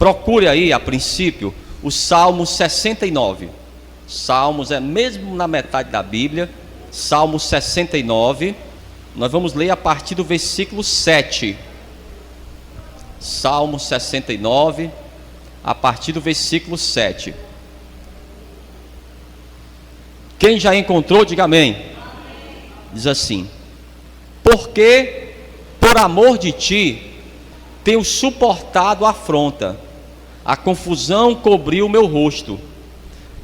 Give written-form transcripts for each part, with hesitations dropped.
Procure aí, a princípio, o Salmo 69. Salmos é mesmo na metade da Bíblia. Salmo 69. Nós vamos ler a partir do versículo 7. Salmo 69, a partir do versículo 7. Quem já encontrou, diga amém. Diz assim: porque por amor de ti tenho suportado a afronta, a confusão cobriu o meu rosto,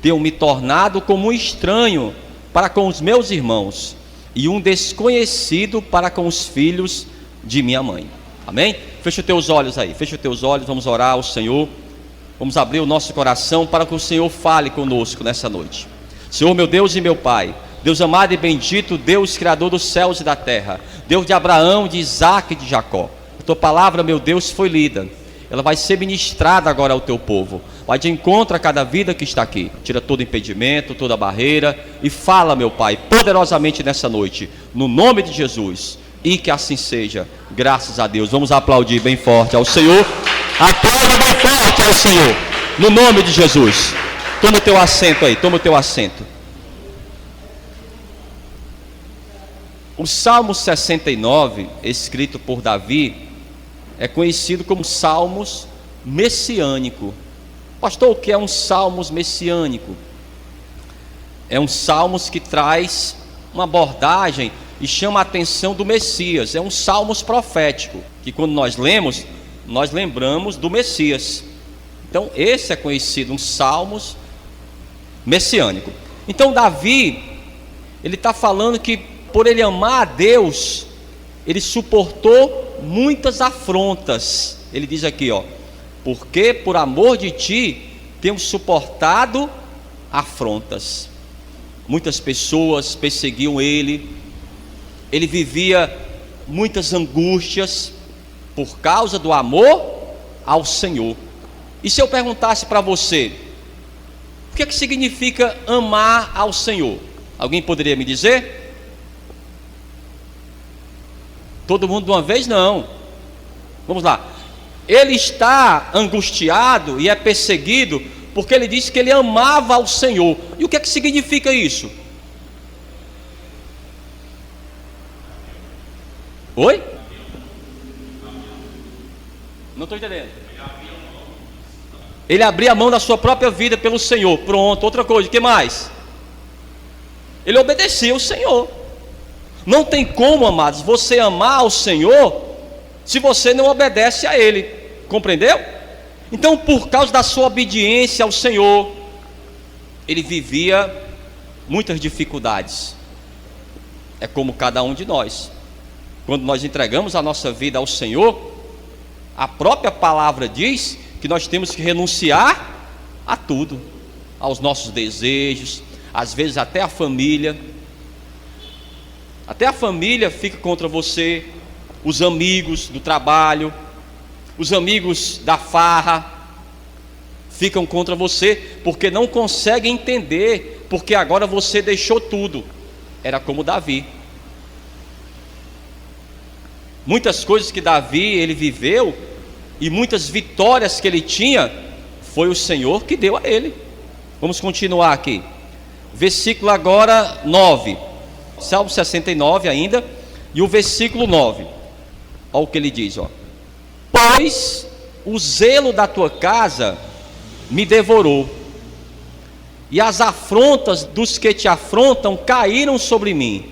tenho me tornado como um estranho para com os meus irmãos e um desconhecido para com os filhos de minha mãe. Amém? Fecha os teus olhos aí, fecha os teus olhos, vamos orar ao Senhor. Vamos abrir o nosso coração para que o Senhor fale conosco nessa noite. Senhor, meu Deus e meu Pai, Deus amado e bendito, Deus criador dos céus e da terra, Deus de Abraão, de Isaac e de Jacó, a tua palavra, meu Deus, foi lida, ela vai ser ministrada agora ao teu povo. Vai de encontro a cada vida que está aqui. Tira todo impedimento, toda barreira e fala, meu Pai, poderosamente nessa noite, no nome de Jesus, e que assim seja. Graças a Deus. Vamos aplaudir bem forte ao Senhor. Aplauda bem forte ao Senhor, no nome de Jesus. Toma o teu assento aí, toma o teu assento. O Salmo 69, escrito por Davi, é conhecido como Salmos messiânico. Pastor, o que é um Salmos messiânico? É um Salmos que traz uma abordagem e chama a atenção do Messias. É um Salmos profético, que quando nós lemos, nós lembramos do Messias. Então esse é conhecido, um Salmos messiânico. Então Davi, ele está falando que por ele amar a Deus, ele suportou muitas afrontas. Ele diz aqui, ó: porque por amor de ti tenho suportado afrontas. Muitas pessoas perseguiam ele, ele vivia muitas angústias por causa do amor ao Senhor. E se eu perguntasse para você, o que é que significa amar ao Senhor? Alguém poderia me dizer? Todo mundo de uma vez? Não. Vamos lá. Ele está angustiado e é perseguido porque ele disse que ele amava ao Senhor. E o que é que significa isso? Oi? Não estou entendendo. Ele abria a mão da sua própria vida pelo Senhor. Pronto, outra coisa, o que mais? Ele obedecia ao Senhor. Não tem como, amados, você amar ao Senhor se você não obedece a Ele. Compreendeu? Então, por causa da sua obediência ao Senhor, ele vivia muitas dificuldades. É como cada um de nós. Quando nós entregamos a nossa vida ao Senhor, a própria palavra diz que nós temos que renunciar a tudo, aos nossos desejos, às vezes até a família. Até a família fica contra você, os amigos do trabalho, os amigos da farra ficam contra você, porque não conseguem entender, porque agora você deixou tudo. Era como Davi. Muitas coisas que Davi ele viveu e muitas vitórias que ele tinha, foi o Senhor que deu a ele. Vamos continuar aqui. Versículo agora 9. Salmo 69 ainda, e o versículo 9. Olha o que ele diz, ó: pois o zelo da tua casa me devorou, e as afrontas dos que te afrontam caíram sobre mim.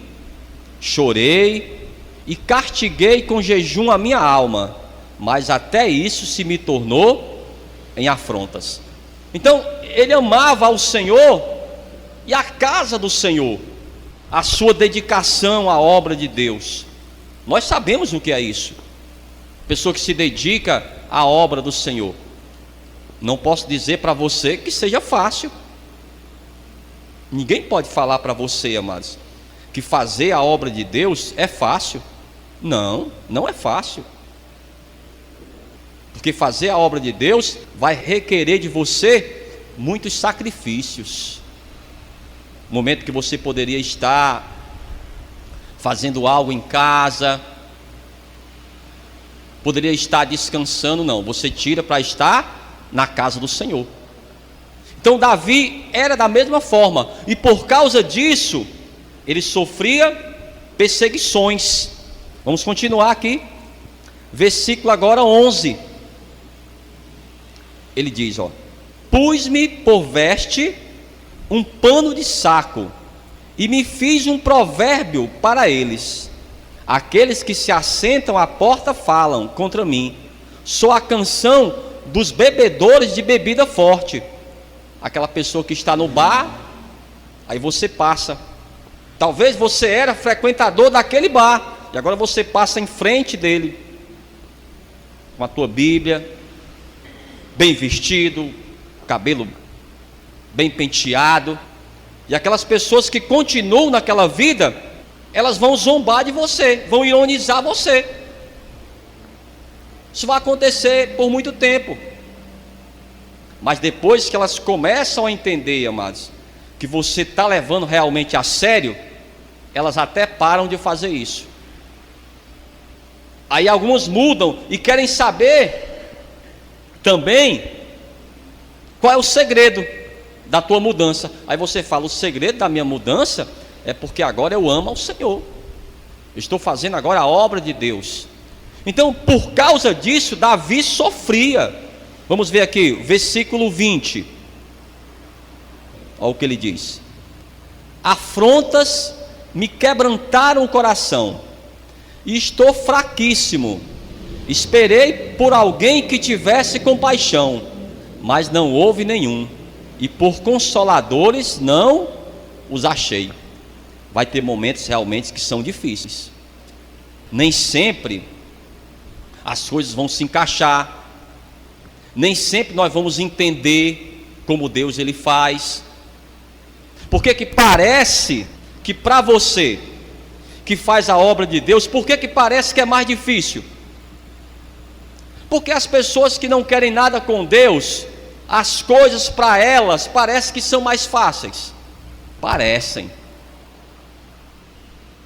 Chorei e castiguei com jejum a minha alma, mas até isso se me tornou em afrontas. Então ele amava ao Senhor e a casa do Senhor, a sua dedicação à obra de Deus. Nós sabemos o que é isso. Pessoa que se dedica à obra do Senhor. Não posso dizer para você que seja fácil. Ninguém pode falar para você, amados, que fazer a obra de Deus é fácil. Não, não é fácil. Porque fazer a obra de Deus vai requerer de você muitos sacrifícios. Momento que você poderia estar fazendo algo em casa, poderia estar descansando, não, você tira para estar na casa do Senhor. Então Davi era da mesma forma, e por causa disso, ele sofria perseguições. Vamos continuar aqui, versículo agora 11. Ele diz, pus-me por veste um pano de saco, e me fiz um provérbio para eles. Aqueles que se assentam à porta falam contra mim. Sou a canção dos bebedores de bebida forte. Aquela pessoa que está no bar, aí você passa. Talvez você era frequentador daquele bar, e agora você passa em frente dele, com a tua Bíblia, bem vestido, cabelo bem penteado. E aquelas pessoas que continuam naquela vida, elas vão zombar de você, vão ironizar você. Isso vai acontecer por muito tempo. Mas depois que elas começam a entender, amados, que você está levando realmente a sério, elas até param de fazer isso. Aí algumas mudam e querem saber também qual é o segredo da tua mudança. Aí você fala, o segredo da minha mudança é porque agora eu amo ao Senhor. Eu estou fazendo agora a obra de Deus. Então, por causa disso, Davi sofria. Vamos ver aqui, versículo 20. Olha o que ele diz: afrontas me quebrantaram o coração, e estou fraquíssimo. Esperei por alguém que tivesse compaixão, mas não houve nenhum, e por consoladores não os achei. Vai ter momentos realmente que são difíceis. Nem sempre as coisas vão se encaixar. Nem sempre nós vamos entender como Deus ele faz. Por que parece que para você que faz a obra de Deus, por que parece que é mais difícil? Porque as pessoas que não querem nada com Deus, as coisas para elas parece que são mais fáceis. Parecem.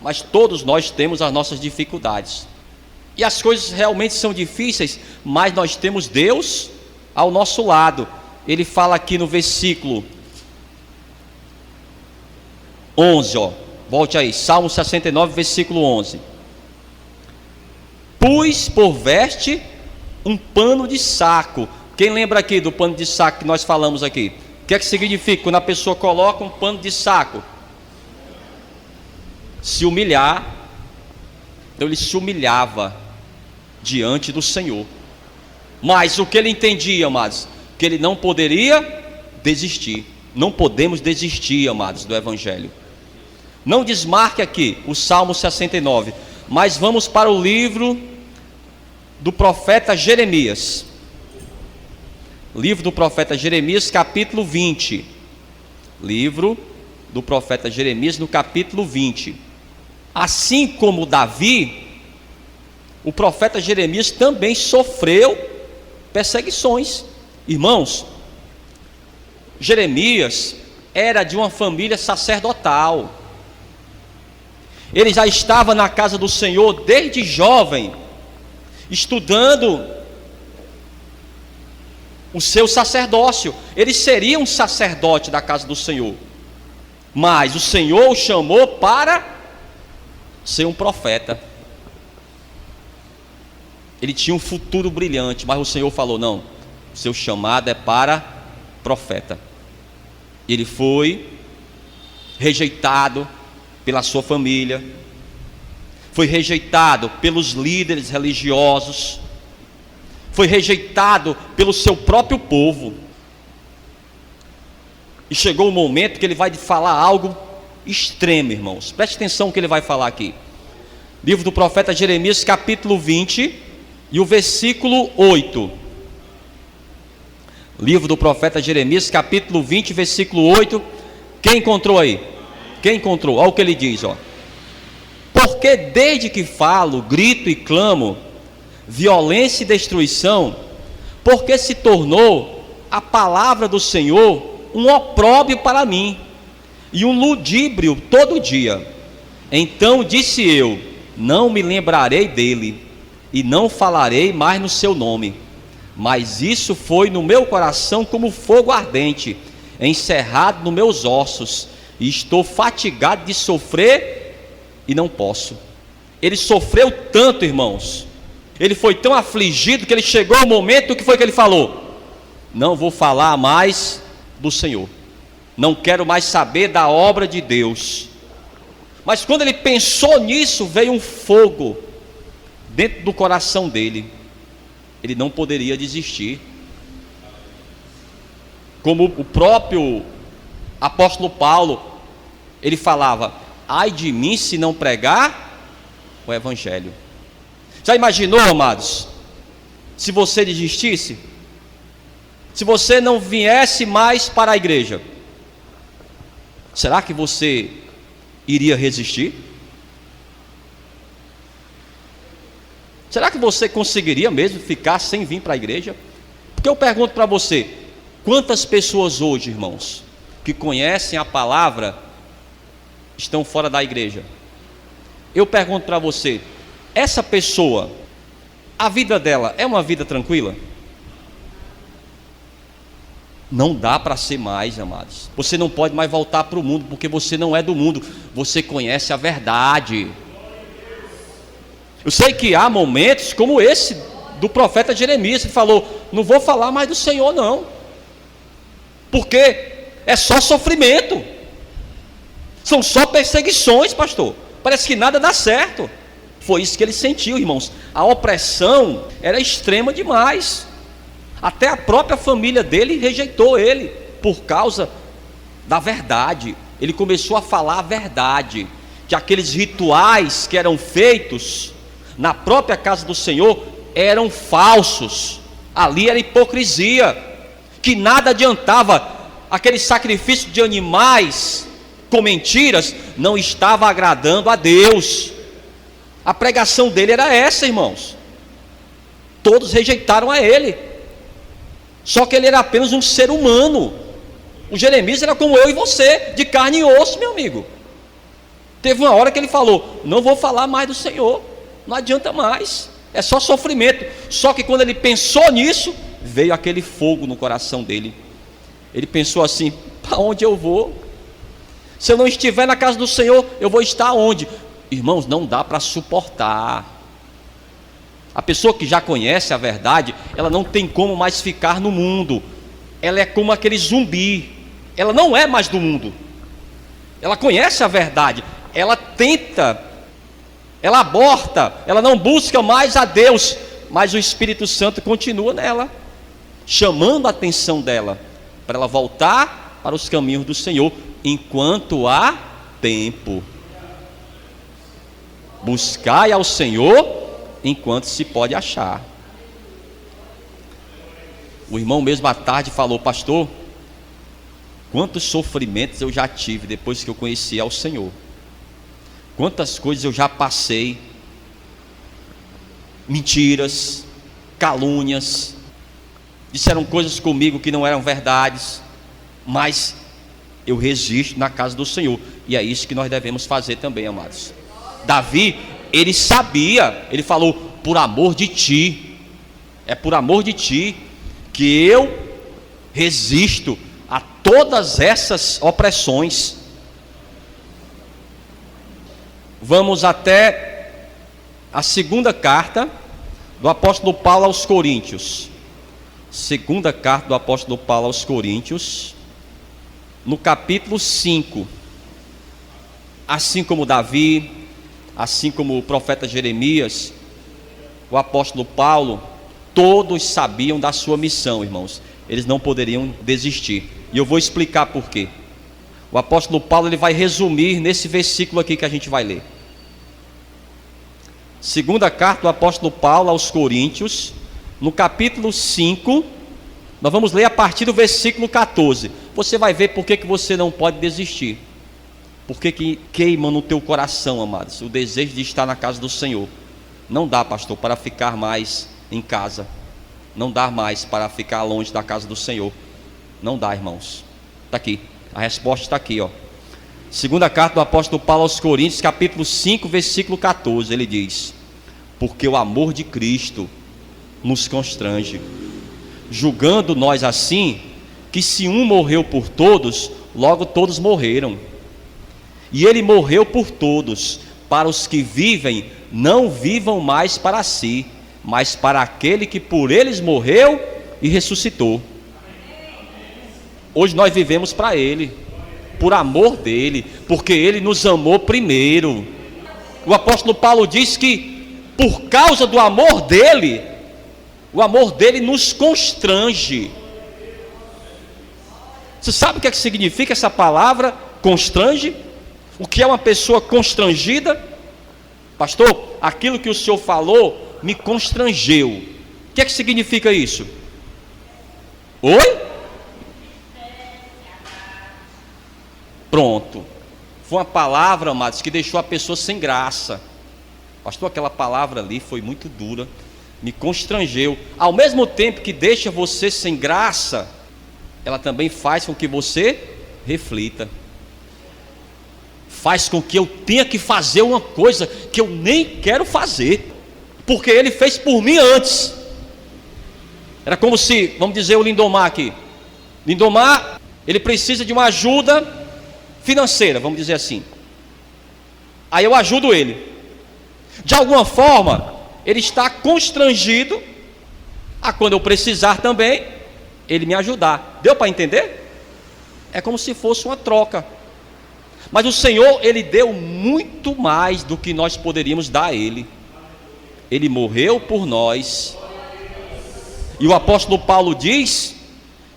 Mas todos nós temos as nossas dificuldades. E as coisas realmente são difíceis, mas nós temos Deus ao nosso lado. Ele fala aqui no versículo 11, volte aí, Salmo 69, versículo 11. Pus por veste um pano de saco. Quem lembra aqui do pano de saco que nós falamos aqui? O que é que significa quando a pessoa coloca um pano de saco? Se humilhar. Então ele se humilhava diante do Senhor. Mas o que ele entendia, amados? Que ele não poderia desistir. Não podemos desistir, amados, do Evangelho. Não desmarque aqui o Salmo 69, mas vamos para o livro do profeta Jeremias. Livro do profeta Jeremias, capítulo 20. Livro do profeta Jeremias, no capítulo 20. Assim como Davi, o profeta Jeremias também sofreu perseguições. Irmãos, Jeremias era de uma família sacerdotal. Ele já estava na casa do Senhor desde jovem, estudando o seu sacerdócio. Ele seria um sacerdote da casa do Senhor, mas o Senhor o chamou para ser um profeta. Ele tinha um futuro brilhante, mas o Senhor falou: não, seu chamado é para profeta. Ele foi rejeitado pela sua família, foi rejeitado pelos líderes religiosos, foi rejeitado pelo seu próprio povo. E chegou o momento que ele vai falar algo extremo, irmãos. Preste atenção no que ele vai falar aqui. Livro do profeta Jeremias, capítulo 20 e o versículo 8. Livro do profeta Jeremias, capítulo 20, versículo 8. Quem encontrou aí? Quem encontrou? Olha o que ele diz, porque desde que falo, grito e clamo, violência e destruição, porque se tornou a palavra do Senhor um opróbrio para mim, e um ludíbrio todo dia. Então disse eu: não me lembrarei dele, e não falarei mais no seu nome. mas isso foi no meu coração como fogo ardente, encerrado nos meus ossos, e estou fatigado de sofrer e não posso. Ele sofreu tanto, irmãos, ele foi tão afligido que ele chegou ao momento que foi que ele falou: não vou falar mais do Senhor, não quero mais saber da obra de Deus. Mas quando ele pensou nisso, veio um fogo dentro do coração dele. Ele não poderia desistir. Como o próprio apóstolo Paulo, ele falava: ai de mim se não pregar o evangelho. Já imaginou, amados, se você desistisse? Se você não viesse mais para a igreja, será que você iria resistir? Será que você conseguiria mesmo ficar sem vir para a igreja? Porque eu pergunto para você: quantas pessoas hoje, irmãos, que conhecem a palavra, estão fora da igreja? Eu pergunto para você: essa pessoa, a vida dela é uma vida tranquila? Não dá para ser mais, amados. Você não pode mais voltar para o mundo, porque você não é do mundo, você conhece a verdade. Eu sei que há momentos como esse do profeta Jeremias, que falou: não vou falar mais do Senhor não, porque é só sofrimento, são só perseguições, pastor, parece que nada dá certo. Foi isso que ele sentiu, irmãos. A opressão era extrema demais. Até a própria família dele rejeitou ele por causa da verdade. Ele começou a falar a verdade, que aqueles rituais que eram feitos na própria casa do Senhor eram falsos. Ali era hipocrisia, que nada adiantava. Aquele sacrifício de animais com mentiras não estava agradando a Deus. A pregação dele era essa, irmãos. Todos rejeitaram a ele. Só que ele era apenas um ser humano. O Jeremias era como eu e você, de carne e osso, meu amigo. Teve uma hora que ele falou: não vou falar mais do Senhor, não adianta mais, é só sofrimento. Só que quando ele pensou nisso, veio aquele fogo no coração dele. Ele pensou assim: para onde eu vou? Se eu não estiver na casa do Senhor, eu vou estar onde? Irmãos, não dá para suportar. A pessoa que já conhece a verdade, ela não tem como mais ficar no mundo. Ela é como aquele zumbi. Ela não é mais do mundo. Ela conhece a verdade. Ela tenta, ela aborta, ela não busca mais a Deus. Mas o Espírito Santo continua nela, chamando a atenção dela, para ela voltar para os caminhos do Senhor, enquanto há tempo. Buscai ao Senhor enquanto se pode achar. O irmão mesmo à tarde falou: pastor, quantos sofrimentos eu já tive depois que eu conheci ao Senhor, quantas coisas eu já passei, mentiras, calúnias, disseram coisas comigo que não eram verdades, mas eu resisto na casa do Senhor. E é isso que nós devemos fazer também, amados. Davi, ele sabia, ele falou: por amor de ti, é por amor de ti que eu resisto a todas essas opressões. Vamos até a segunda carta do apóstolo Paulo aos Coríntios. Segunda carta do apóstolo Paulo aos Coríntios, no capítulo 5. Assim como Davi, assim como o profeta Jeremias, o apóstolo Paulo, todos sabiam da sua missão, irmãos. Eles não poderiam desistir. E eu vou explicar por quê. O apóstolo Paulo, ele vai resumir nesse versículo aqui que a gente vai ler. Segunda carta do apóstolo Paulo aos Coríntios, no capítulo 5, nós vamos ler a partir do versículo 14. Você vai ver por que você não pode desistir. Por que queima no teu coração, amados, o desejo de estar na casa do Senhor? Não dá, pastor, para ficar mais em casa. Não dá mais para ficar longe da casa do Senhor. Não dá, irmãos. Está aqui, a resposta está aqui, ó. Segunda carta do apóstolo Paulo aos Coríntios, capítulo 5, versículo 14. Ele diz: porque o amor de Cristo nos constrange, julgando nós assim, que se um morreu por todos, logo todos morreram. E ele morreu por todos, para os que vivem, não vivam mais para si, mas para aquele que por eles morreu e ressuscitou. Hoje nós vivemos para ele, por amor dele, porque ele nos amou primeiro. O apóstolo Paulo diz que por causa do amor dele, o amor dele nos constrange. Você sabe o que é que significa essa palavra constrange? O que é uma pessoa constrangida? Pastor, aquilo que o senhor falou me constrangeu. O que é que significa isso? Oi? Pronto. Foi uma palavra, amados, que deixou a pessoa sem graça. Pastor, aquela palavra ali foi muito dura, me constrangeu. Ao mesmo tempo que deixa você sem graça, ela também faz com que você reflita. Faz com que eu tenha que fazer uma coisa que eu nem quero fazer, porque ele fez por mim antes. Era como se, vamos dizer, o Lindomar aqui. Lindomar, ele precisa de uma ajuda financeira, vamos dizer assim. Aí eu ajudo ele. De alguma forma, ele está constrangido a quando eu precisar também, ele me ajudar. Deu para entender? É como se fosse uma troca. Mas o Senhor, ele deu muito mais do que nós poderíamos dar a ele. Ele morreu por nós. E o apóstolo Paulo diz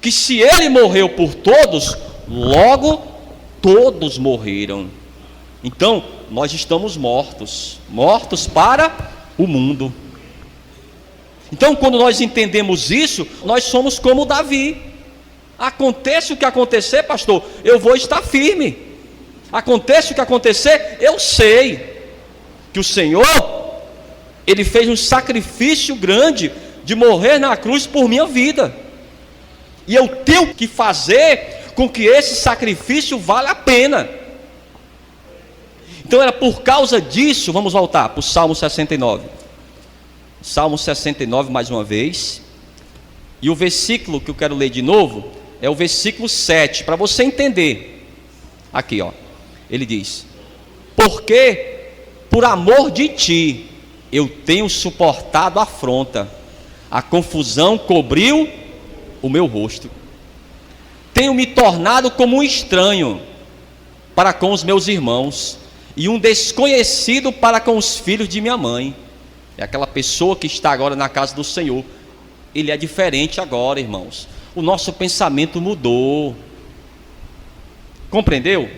que se ele morreu por todos, logo todos morreram. Então, nós estamos mortos, mortos para o mundo. Então, quando nós entendemos isso, nós somos como Davi. Aconteça o que acontecer, pastor, eu vou estar firme. Aconteça o que acontecer, eu sei que o Senhor, ele fez um sacrifício grande de morrer na cruz por minha vida. E eu tenho que fazer com que esse sacrifício valha a pena. Então era por causa disso, vamos voltar para o Salmo 69. Salmo 69 mais uma vez. E o versículo que eu quero ler de novo é o versículo 7, para você entender. Aqui, ó. Ele diz: porque por amor de ti eu tenho suportado a afronta, a confusão cobriu o meu rosto. Tenho me tornado como um estranho para com os meus irmãos, e um desconhecido para com os filhos de minha mãe. É aquela pessoa que está agora na casa do Senhor. Ele é diferente agora, irmãos. O nosso pensamento mudou. Compreendeu?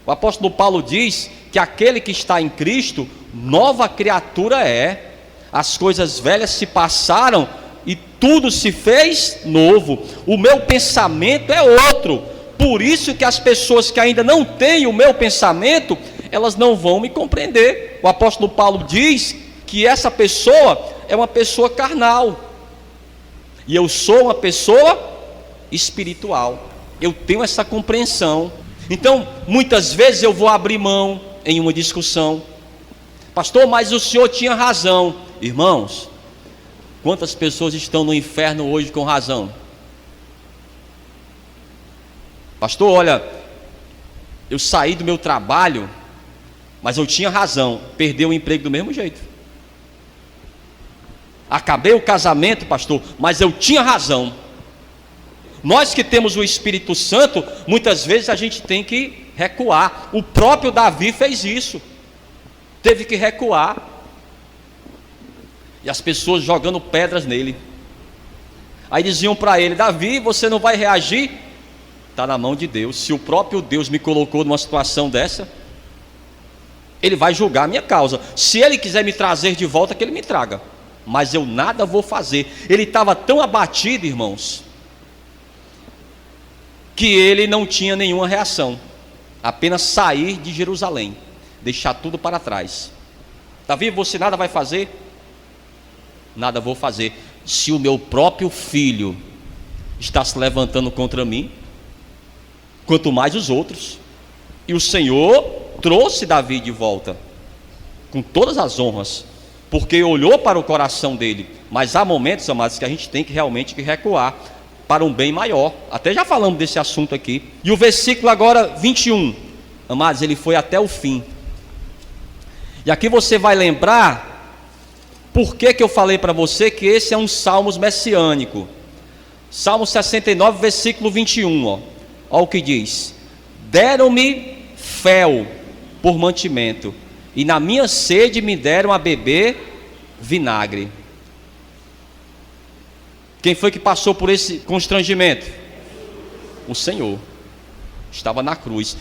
O apóstolo Paulo diz que aquele que está em Cristo, nova criatura é. As coisas velhas se passaram e tudo se fez novo. O meu pensamento é outro. Por isso que as pessoas que ainda não têm o meu pensamento, elas não vão me compreender. O apóstolo Paulo diz que essa pessoa é uma pessoa carnal, e eu sou uma pessoa espiritual. Eu tenho essa compreensão. Então, muitas vezes eu vou abrir mão em uma discussão. Pastor, mas o senhor tinha razão. Irmãos, quantas pessoas estão no inferno hoje com razão? Pastor, olha, eu saí do meu trabalho, mas eu tinha razão, perdi o emprego do mesmo jeito. Acabei o casamento, pastor, mas eu tinha razão. Nós que temos o Espírito Santo, muitas vezes a gente tem que recuar. O próprio Davi fez isso, teve que recuar. E as pessoas jogando pedras nele. Aí diziam para ele: Davi, você não vai reagir? Está na mão de Deus. Se o próprio Deus me colocou numa situação dessa, Ele vai julgar a minha causa. Se Ele quiser me trazer de volta, que Ele me traga, mas eu nada vou fazer. Ele estava tão abatido, irmãos, que ele não tinha nenhuma reação, apenas sair de Jerusalém, deixar tudo para trás. Davi, você nada vai fazer? Nada vou fazer. Se o meu próprio filho está se levantando contra mim, quanto mais os outros. E o Senhor trouxe Davi de volta, com todas as honras, porque olhou para o coração dele. Mas há momentos, amados, que a gente tem que realmente recuar para um bem maior. Até já falamos desse assunto aqui. E o versículo agora 21, amados, ele foi até o fim. E aqui você vai lembrar por que eu falei para você que esse é um salmos messiânico. Salmo 69, versículo 21, ó. Olha o que diz: deram-me fel por mantimento, e na minha sede me deram a beber vinagre. Quem foi que passou por esse constrangimento? O Senhor. Estava na cruz.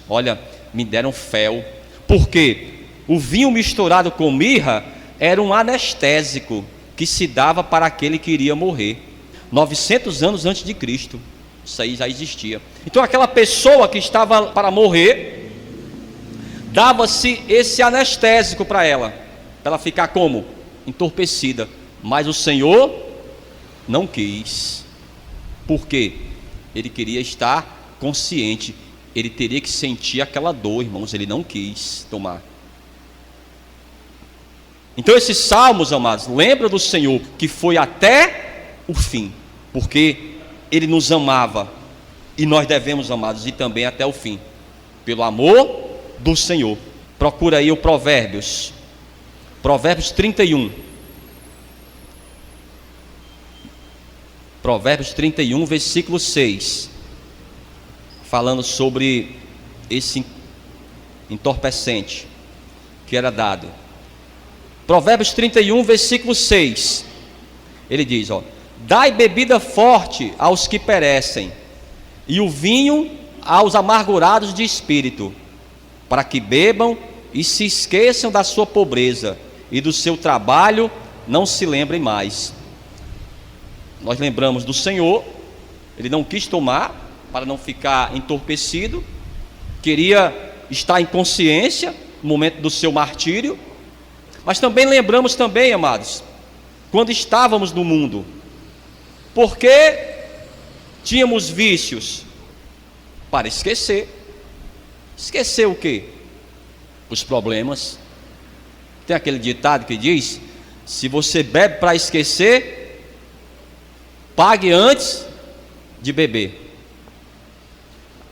Olha, me deram fel. Por quê? O vinho misturado com mirra era um anestésico que se dava para aquele que iria morrer. 900 anos antes de Cristo. Isso aí já existia. Então aquela pessoa que estava para morrer, dava-se esse anestésico para ela ficar como? Entorpecida. Mas o Senhor não quis. Por quê? Ele queria estar consciente. Ele teria que sentir aquela dor, irmãos. Ele não quis tomar. Então esses salmos, amados, lembra do Senhor que foi até o fim, porque Ele nos amava, e nós devemos, amados, ir também até o fim, pelo amor do Senhor. Procura aí o Provérbios 31. Provérbios 31, versículo 6, falando sobre esse entorpecente que era dado. Provérbios 31, versículo 6, ele diz, ó: dai bebida forte aos que perecem, e o vinho aos amargurados de espírito, para que bebam e se esqueçam da sua pobreza, e do seu trabalho não se lembrem mais. Nós lembramos do Senhor. Ele não quis tomar para não ficar entorpecido, queria estar em consciência no momento do seu martírio. Mas também lembramos também, amados, quando estávamos no mundo, porque tínhamos vícios para esquecer. Esquecer o quê? Os problemas. Tem aquele ditado que diz: se você bebe para esquecer, pague antes de beber.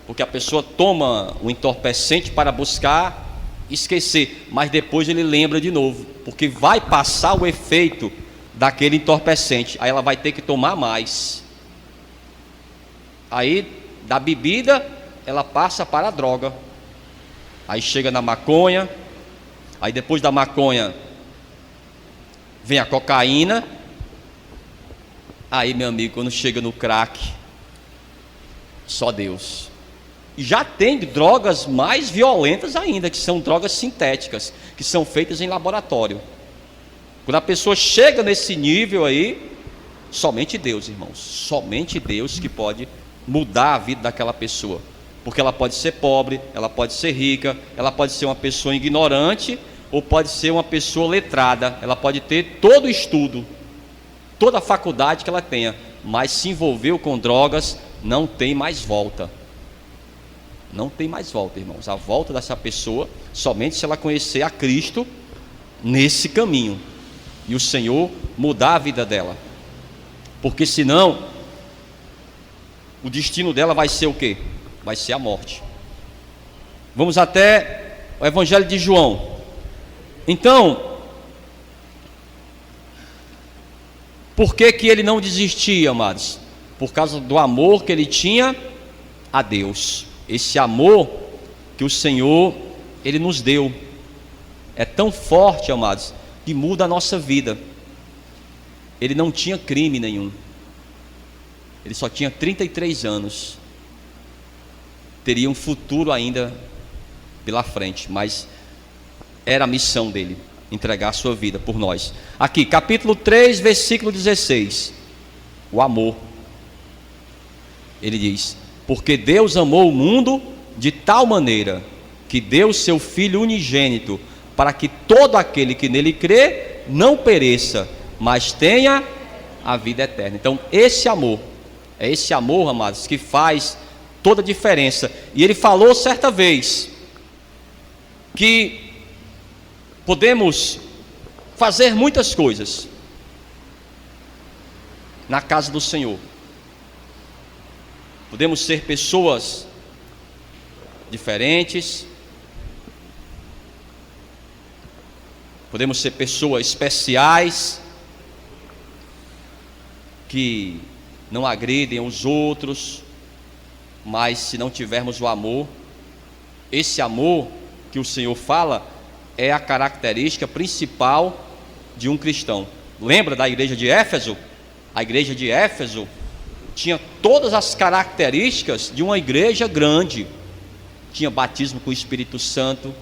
Porque a pessoa toma o entorpecente para buscar esquecer, mas depois ele lembra de novo, porque vai passar o efeito daquele entorpecente, aí ela vai ter que tomar mais. Aí da bebida ela passa para a droga, aí chega na maconha, aí depois da maconha vem a cocaína, aí, meu amigo, quando chega no crack, só Deus. E já tem drogas mais violentas ainda, que são drogas sintéticas, que são feitas em laboratório. Quando a pessoa chega nesse nível aí, somente Deus, irmãos, somente Deus que pode mudar a vida daquela pessoa. Porque ela pode ser pobre, ela pode ser rica, ela pode ser uma pessoa ignorante, ou pode ser uma pessoa letrada. Ela pode ter todo o estudo, toda a faculdade que ela tenha, mas se envolveu com drogas, não tem mais volta. Não tem mais volta, irmãos. A volta dessa pessoa somente se ela conhecer a Cristo nesse caminho, e o Senhor mudar a vida dela. Porque senão o destino dela vai ser o quê? Vai ser a morte. Vamos até o Evangelho de João. Então, por que que ele não desistia, amados? Por causa do amor que ele tinha a Deus. Esse amor que o Senhor, Ele nos deu, é tão forte, amados, que muda a nossa vida. Ele não tinha crime nenhum. Ele só tinha 33 anos. Teria um futuro ainda pela frente, mas era a missão dele, entregar a sua vida por nós. Aqui, capítulo 3, versículo 16. O amor. Ele diz: porque Deus amou o mundo de tal maneira que deu o seu Filho unigênito, para que todo aquele que nele crê não pereça, mas tenha a vida eterna. Então esse amor, é esse amor, amados, que faz toda a diferença. E ele falou certa vez que podemos fazer muitas coisas, na casa do Senhor. Podemos ser pessoas diferentes, podemos ser pessoas especiais, que não agridem os outros, mas se não tivermos o amor, esse amor que o Senhor fala é a característica principal de um cristão. Lembra da igreja de Éfeso? A igreja de Éfeso tinha todas as características de uma igreja grande. Tinha batismo com o Espírito Santo,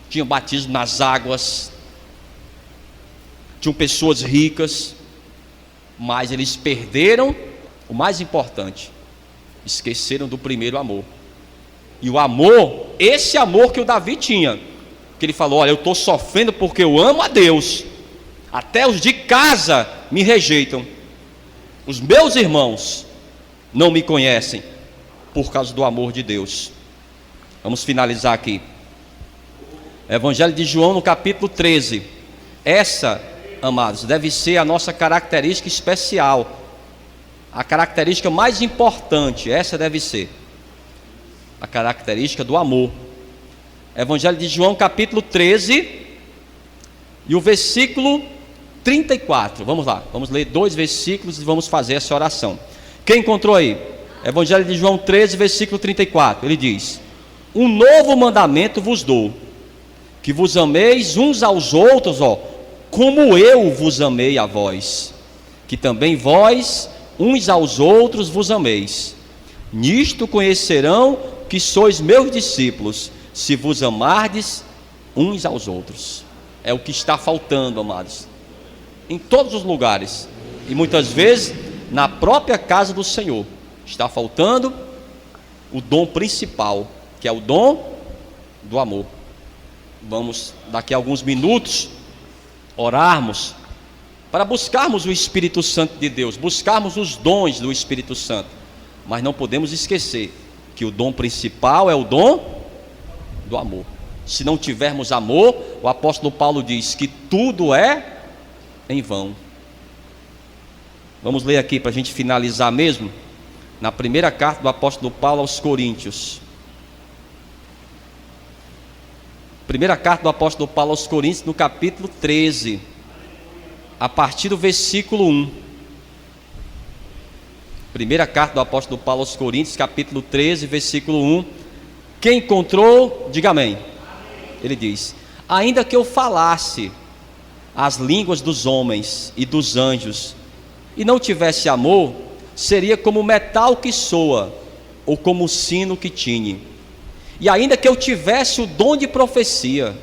tinha batismo nas águas, tinham pessoas ricas, mas eles perderam o mais importante, esqueceram do primeiro amor. E o amor, esse amor que o Davi tinha, que ele falou: olha, eu estou sofrendo porque eu amo a Deus, até os de casa me rejeitam, os meus irmãos não me conhecem por causa do amor de Deus. Vamos finalizar aqui. Evangelho de João, no capítulo 13. Essa, amados, deve ser a nossa característica especial, a característica mais importante. Essa deve ser a característica do amor. Evangelho de João, capítulo 13, e o versículo 34. Vamos lá, vamos ler 2 versículos e vamos fazer essa oração. Quem encontrou aí? Evangelho de João 13, versículo 34. Ele diz: um novo mandamento vos dou, que vos ameis uns aos outros, como eu vos amei a vós, que também vós uns aos outros vos ameis. Nisto conhecerão que sois meus discípulos, se vos amardes uns aos outros. É o que está faltando, amados, em todos os lugares, e muitas vezes na própria casa do Senhor está faltando o dom principal, que é o dom do amor. Vamos daqui a alguns minutos orarmos para buscarmos o Espírito Santo de Deus, buscarmos os dons do Espírito Santo, mas não podemos esquecer que o dom principal é o dom do amor. Se não tivermos amor, o apóstolo Paulo diz que tudo é em vão. Vamos ler aqui para a gente finalizar mesmo, na primeira carta do apóstolo Paulo aos Coríntios. Primeira carta do apóstolo Paulo aos Coríntios, no capítulo 13, a partir do versículo 1. Primeira carta do apóstolo Paulo aos Coríntios, capítulo 13, versículo 1. Quem encontrou, diga amém. Ele diz: ainda que eu falasse as línguas dos homens e dos anjos, e não tivesse amor, seria como metal que soa, ou como sino que tine. E ainda que eu tivesse o dom de profecia,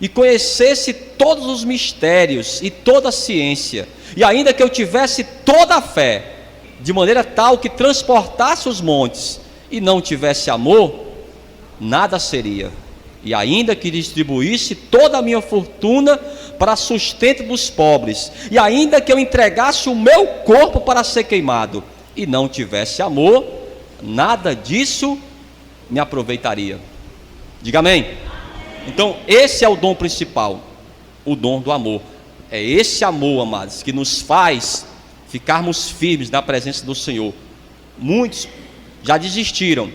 e conhecesse todos os mistérios e toda a ciência, e ainda que eu tivesse toda a fé, de maneira tal que transportasse os montes, e não tivesse amor, nada seria. E ainda que distribuísse toda a minha fortuna para sustento dos pobres, e ainda que eu entregasse o meu corpo para ser queimado, e não tivesse amor, nada disso me aproveitaria. Diga amém. Então esse é o dom principal, o dom do amor. É esse amor, amados, que nos faz ficarmos firmes na presença do Senhor. Muitos já desistiram,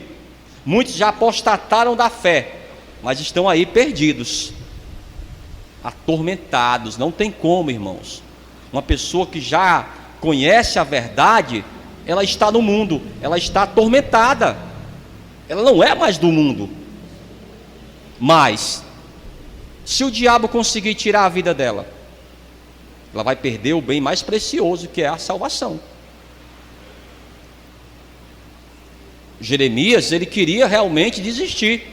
muitos já apostataram da fé, mas estão aí perdidos, atormentados. Não tem como, irmãos. Uma pessoa que já conhece a verdade, ela está no mundo, ela está atormentada, ela não é mais do mundo. Mas se o diabo conseguir tirar a vida dela, ela vai perder o bem mais precioso, que é a salvação. Jeremias, ele queria realmente desistir,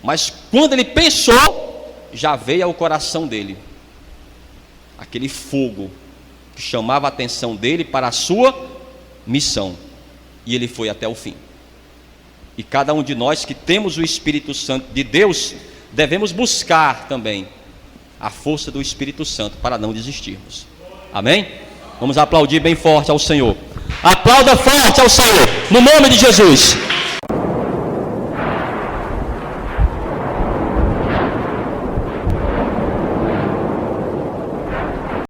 mas quando ele pensou, já veio ao coração dele aquele fogo que chamava a atenção dele para a sua missão, e ele foi até o fim. E cada um de nós que temos o Espírito Santo de Deus, devemos buscar também a força do Espírito Santo para não desistirmos. Amém? Vamos aplaudir bem forte ao Senhor. Aplauda forte ao Senhor, no nome de Jesus.